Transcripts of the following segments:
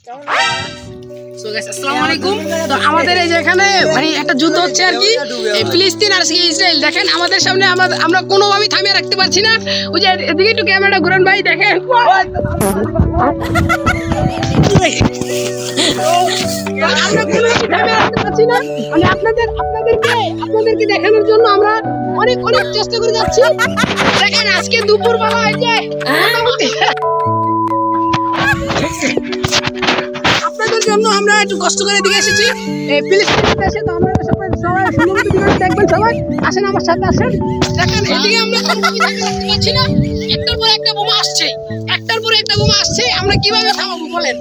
So guys আসসালামু আলাইকুম। তো আমাদের এই যে এখানে মানে একটা যুদ্ধ হচ্ছে আর কি, এই ফিলিস্তিন আর ইসরায়েল। দেখেন আমাদের সামনে আমরা কোনোভাবেই থামিয়ে রাখতে পারছি না। ওই যে এদিকে একটু ক্যামেরাটা ঘুরান ভাই, দেখেন আমরা কোনোভাবেই থামিয়ে রাখতে পারছি না। মানে আপনাদেরকে দেখানোর জন্য আমরা অনেক চেষ্টা করে যাচ্ছি। দেখেন আজকে দুপুরবেলা এই যে আপনাদের জন্য আমরা একটু কষ্ট করে দিকে এসেছি এই ফিলিস্তিনের দেশে। তো আমরা সবাই সমস্ত ভিডিও দেখবেন, সবাই আসেন আমার সাথে আসেন। দেখেন এদিকে আমরা দেখতে পাচ্ছি না, একটার পর একটা বোমা আসছে, আমরা কিভাবে থামাবো বলেন?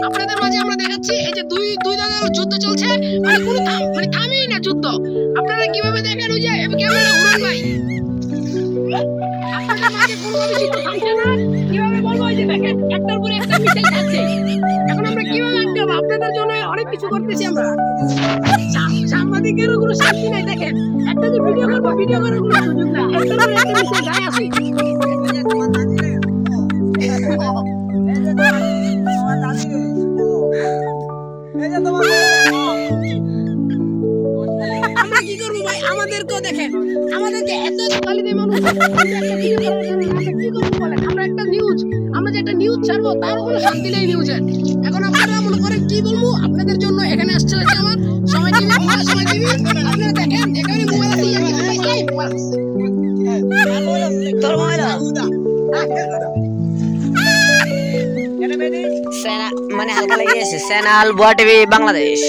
আপনাদের মাঝে আমরা দেখাচ্ছি এই যে দুই দলের যুদ্ধ চলছে, মানে কোনো থামেই না যুদ্ধ। আপনারা কিভাবে দেখেন, ওই যে ক্যামেরা ঘুরান ভাই, আপনাদের মাঝে কোনোভাবে যুদ্ধ থামছে না। কিভাবে বলবো, এই যে দেখেন একটার পরে একটা মিসাইল যাচ্ছে। এখন আমরা কিভাবে আটকাবো? আপনাদের জন্য অনেক কিছু করতেছি আমরা। সাংবাদিকেরও কোনো শান্তি নাই। দেখেন একটা যে ভিডিও করার কোনো সুযোগ না, একটার পরে একটা মিসাইল যায় আসে। আমরা কি করবো ভাই? আমাদেরকেও দেখেন, আমাদেরকে এত গালি মানুষ, কি করবো বলেন? আমরা যে একটা নিউজ ছাড়বো তারও কোনো শান্তি নেই নিউজের। এখন আপনারা মনে করেন কি বলবো? আপনাদের জন্য এখানে আসছে হচ্ছে আমার সময় টিভি। আপনারা দেখেন এখানে মোবাইল আছে, মানে হালকা লেগে গেছে। চ্যানেল বুয়া টিভি বাংলাদেশ।